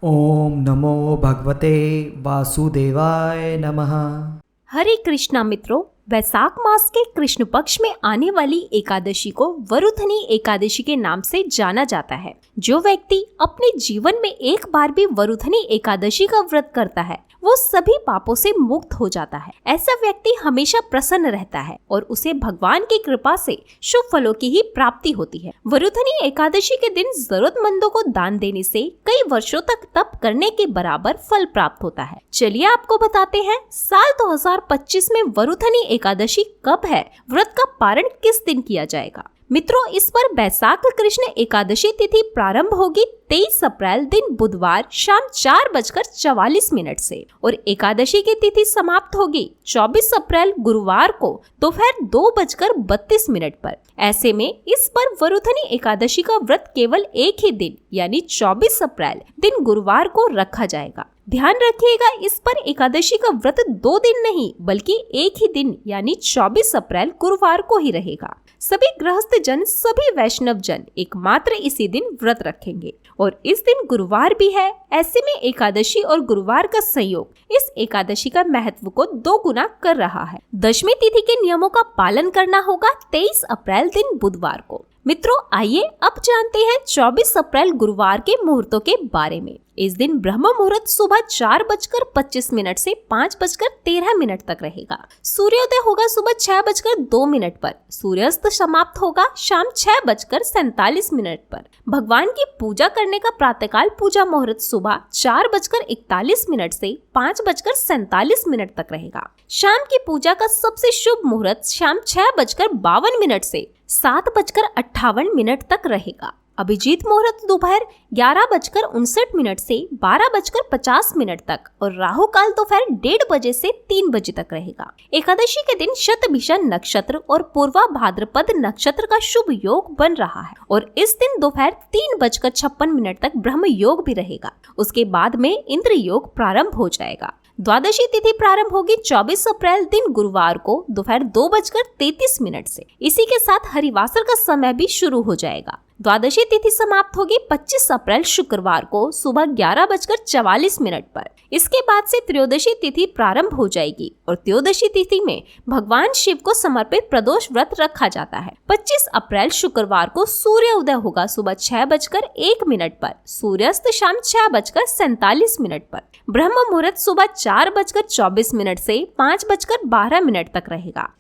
ओम नमो भगवते वासुदेवाय नमः। हरे कृष्णा मित्रों, वैशाख मास के कृष्ण पक्ष में आने वाली एकादशी को वरुथनी एकादशी के नाम से जाना जाता है। जो व्यक्ति अपने जीवन में एक बार भी वरुथनी एकादशी का व्रत करता है वो सभी पापों से मुक्त हो जाता है। ऐसा व्यक्ति हमेशा प्रसन्न रहता है और उसे भगवान की कृपा से शुभ फलों की ही प्राप्ति होती है। वरुथनी एकादशी के दिन जरूरतमंदों को दान देने से कई वर्षों तक तप करने के बराबर फल प्राप्त होता है। चलिए आपको बताते हैं साल 2025 में वरुथनी एकादशी कब है, व्रत का पारण किस दिन किया जाएगा। मित्रों, इस पर वैशाख कृष्ण एकादशी तिथि प्रारंभ होगी 23 अप्रैल दिन बुधवार शाम 4:44 से और एकादशी की तिथि समाप्त होगी 24 अप्रैल गुरुवार को दोपहर 2:32 पर। ऐसे में इस पर वरुथनी एकादशी का व्रत केवल एक ही दिन यानी 24 अप्रैल दिन गुरुवार को रखा जाएगा। ध्यान रखिएगा, इस पर एकादशी का व्रत 2 दिन नहीं बल्कि एक ही दिन यानी 24 अप्रैल गुरुवार को ही रहेगा। सभी गृहस्थ जन, सभी वैष्णव जन एकमात्र इसी दिन व्रत रखेंगे और इस दिन गुरुवार भी है। ऐसे में एकादशी और गुरुवार का संयोग इस एकादशी का महत्व को 2 गुना कर रहा है। दशमी तिथि के नियमों का पालन करना होगा 23 अप्रैल दिन बुधवार को। मित्रों, आइए अब जानते हैं 24 अप्रैल गुरुवार के मुहूर्तों के बारे में। इस दिन ब्रह्म मुहूर्त सुबह 4:25 से 5:13 तक रहेगा। सूर्योदय होगा सुबह 6:02 पर। सूर्यास्त समाप्त होगा शाम 6:47 पर। भगवान की पूजा करने का प्रातःकाल पूजा मुहूर्त सुबह 4:41 से 5:47 तक रहेगा। शाम की पूजा का सबसे शुभ मुहूर्त शाम 6:52 से 7:58 तक रहेगा। अभिजीत मुहूर्त दोपहर 11:59 से 12:50 तक और राहु काल दोपहर 1:30 बजे से 3 बजे तक रहेगा। एकादशी के दिन शतभिषा नक्षत्र और पूर्वा भाद्रपद नक्षत्र का शुभ योग बन रहा है और इस दिन दोपहर 3:56 तक ब्रह्म योग भी रहेगा। उसके बाद में इंद्र योग प्रारंभ हो जाएगा। द्वादशी तिथि प्रारंभ होगी 24 अप्रैल दिन गुरुवार को दोपहर 2:33 से। इसी के साथ हरिवासर का समय भी शुरू हो जाएगा। द्वादशी तिथि समाप्त होगी 25 अप्रैल शुक्रवार को सुबह 11:44 पर। इसके बाद से त्रयोदशी तिथि प्रारंभ हो जाएगी और त्रयोदशी तिथि में भगवान शिव को समर्पित प्रदोष व्रत रखा जाता है। 25 अप्रैल शुक्रवार को सूर्य उदय होगा सुबह 6:01 पर। सूर्यास्त शाम 6:47 पर। ब्रह्म मुहूर्त सुबह 4:24 से 5:12 तक रहेगा।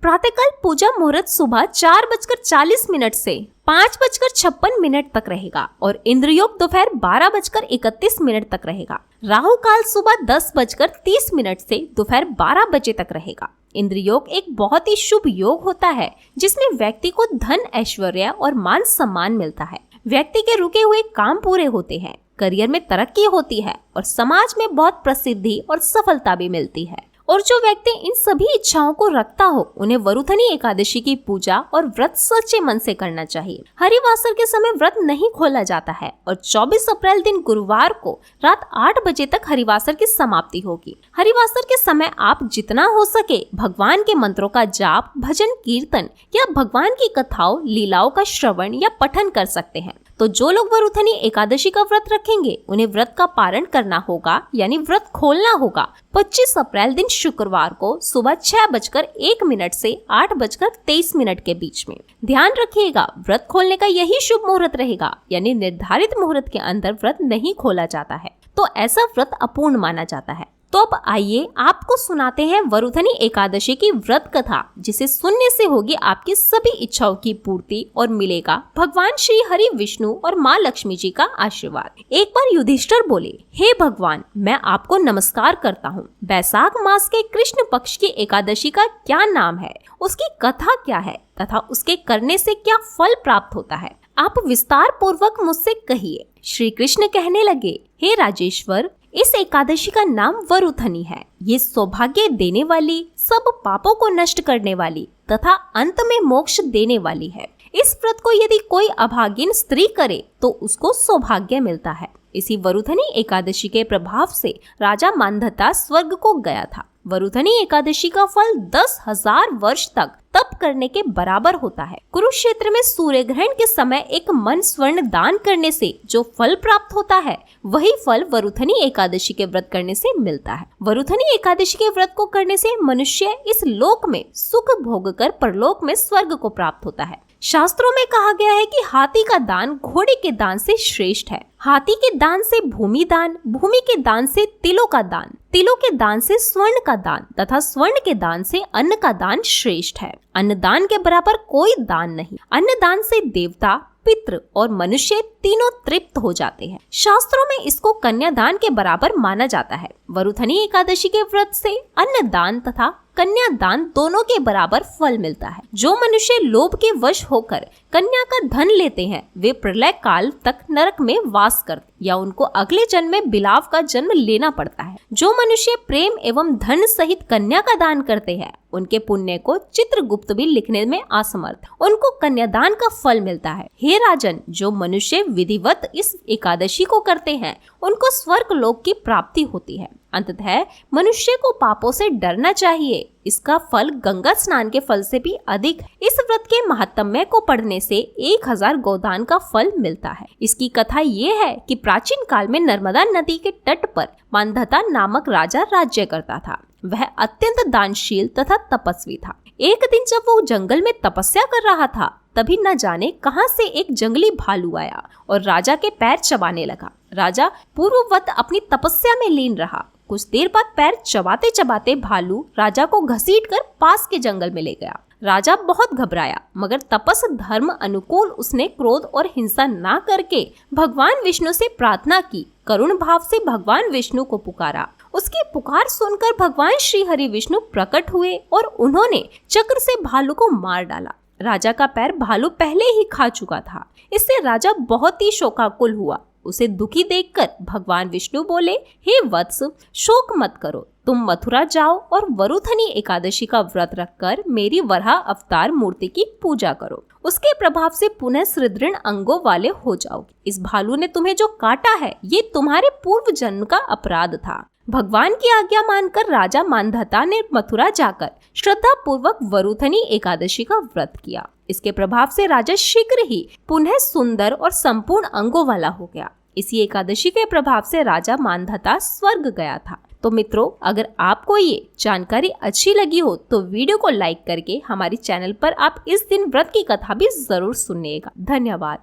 प्रातःकाल पूजा मुहूर्त सुबह 4:40 से 5:56 तक रहेगा और इंद्र योग दोपहर 12:31 तक रहेगा। राहु काल सुबह 10:30 से दोपहर 12 बजे तक रहेगा। इंद्र योग एक बहुत ही शुभ योग होता है जिसमें व्यक्ति को धन, ऐश्वर्य और मान सम्मान मिलता है। व्यक्ति के रुके हुए काम पूरे होते हैं, करियर में तरक्की होती है और समाज में बहुत प्रसिद्धि और सफलता भी मिलती है। और जो व्यक्ति इन सभी इच्छाओं को रखता हो उन्हें वरुथनी एकादशी की पूजा और व्रत सच्चे मन से करना चाहिए। हरिवासर के समय व्रत नहीं खोला जाता है और 24 अप्रैल दिन गुरुवार को रात 8 बजे तक हरिवासर की समाप्ति होगी। हरिवासर के समय आप जितना हो सके भगवान के मंत्रों का जाप, भजन, कीर्तन या भगवान की कथाओं, लीलाओं का श्रवण या पठन कर सकते हैं। तो जो लोग वरुथनी एकादशी का व्रत रखेंगे उन्हें व्रत का पारण करना होगा यानी व्रत खोलना होगा 25 अप्रैल दिन शुक्रवार को सुबह 6:01 से 8:23 के बीच में। ध्यान रखिएगा, व्रत खोलने का यही शुभ मुहूर्त रहेगा यानी निर्धारित मुहूर्त के अंदर व्रत नहीं खोला जाता है तो ऐसा व्रत अपूर्ण माना जाता है। तो अब आइए आपको सुनाते हैं वरुथनी एकादशी की व्रत कथा, जिसे सुनने से होगी आपकी सभी इच्छाओं की पूर्ति और मिलेगा भगवान श्री हरि विष्णु और माँ लक्ष्मी जी का आशीर्वाद। एक बार युधिष्ठिर बोले, हे भगवान, मैं आपको नमस्कार करता हूँ। वैशाख मास के कृष्ण पक्ष की एकादशी का क्या नाम है, उसकी कथा क्या है तथा उसके करने से क्या फल प्राप्त होता है, आप विस्तार पूर्वक मुझसे कहिए। श्री कृष्ण कहने लगे, हे राजेश्वर, इस एकादशी का नाम वरुथनी है। ये सौभाग्य देने वाली, सब पापों को नष्ट करने वाली तथा अंत में मोक्ष देने वाली है। इस व्रत को यदि कोई अभागिन स्त्री करे तो उसको सौभाग्य मिलता है। इसी वरुथनी एकादशी के प्रभाव से राजा मांधाता स्वर्ग को गया था। वरुथनी एकादशी का फल 10,000 वर्ष तक तप करने के बराबर होता है। कुरुक्षेत्र में सूर्य ग्रहण के समय एक मन स्वर्ण दान करने से जो फल प्राप्त होता है, वही फल वरुथनी एकादशी के व्रत करने से मिलता है। वरुथनी एकादशी के व्रत को करने से मनुष्य इस लोक में सुख भोग कर परलोक में स्वर्ग को प्राप्त होता है। शास्त्रों में कहा गया है कि हाथी का दान घोड़े के दान से श्रेष्ठ है। हाथी के दान से भूमि दान, भूमि के दान से तिलों का दान, तिलों के दान से स्वर्ण का दान तथा स्वर्ण के दान से अन्न का दान श्रेष्ठ है। अन्न दान के बराबर कोई दान नहीं। अन्न दान से देवता, पितृ और मनुष्य तीनों तृप्त हो जाते हैं। शास्त्रों में इसको कन्यादान के बराबर माना जाता है। वरुथनी एकादशी के व्रत से अन्न दान तथा कन्यादान दोनों के बराबर फल मिलता है। जो मनुष्य लोभ के वश होकर कन्या का धन लेते हैं, वे प्रलय काल तक नरक में वास करते या उनको अगले जन्म में बिलाव का जन्म लेना पड़ता है। जो मनुष्य प्रेम एवं धन सहित कन्या का दान करते हैं, उनके पुण्य को चित्रगुप्त भी लिखने में असमर्थ, उनको कन्यादान का फल मिलता है। हे राजन, जो मनुष्य विधिवत इस एकादशी को करते हैं, उनको स्वर्ग लोक की प्राप्ति होती है। अंततः मनुष्य को पापों से डरना चाहिए। इसका फल गंगा स्नान के फल से भी अधिक है। इस व्रत के महात्म्य को पढ़ने से 1000 गोदान का फल मिलता है। इसकी कथा ये है कि प्राचीन काल में नर्मदा नदी के तट पर मानधता नामक राजा राज्य करता था। वह अत्यंत दानशील तथा तपस्वी था। एक दिन जब वो जंगल में तपस्या कर रहा था, तभी न जाने कहां से एक जंगली भालू आया और राजा के पैर चबाने लगा। राजा पूर्ववत अपनी तपस्या में लीन रहा। कुछ देर बाद पैर चबाते चबाते भालू राजा को घसीटकर पास के जंगल में ले गया। राजा बहुत घबराया, मगर तपस धर्म अनुकूल उसने क्रोध और हिंसा ना करके भगवान विष्णु से प्रार्थना की। करुण भाव से भगवान विष्णु को पुकारा। उसकी पुकार सुनकर भगवान श्री हरि विष्णु प्रकट हुए और उन्होंने चक्र से भालू को मार डाला। राजा का पैर भालू पहले ही खा चुका था। इससे राजा बहुत ही शोकाकुल हुआ। उसे दुखी देखकर भगवान विष्णु बोले, हे वत्स, शोक मत करो। तुम मथुरा जाओ और वरुथनी एकादशी का व्रत रखकर मेरी वराह अवतार मूर्ति की पूजा करो। उसके प्रभाव से पुनः सुदृढ़ अंगों वाले हो जाओगे। इस भालू ने तुम्हें जो काटा है, ये तुम्हारे पूर्व जन्म का अपराध था। भगवान की आज्ञा मानकर राजा मानधता ने मथुरा जाकर श्रद्धा पूर्वक वरुथनी एकादशी का व्रत किया। इसके प्रभाव से राजा शीघ्र ही पुनः सुंदर और संपूर्ण अंगों वाला हो गया। इसी एकादशी के प्रभाव से राजा मानधता स्वर्ग गया था। तो मित्रों, अगर आपको ये जानकारी अच्छी लगी हो तो वीडियो को लाइक करके हमारी चैनल पर आप इस दिन व्रत की कथा भी जरूर सुनिएगा। धन्यवाद।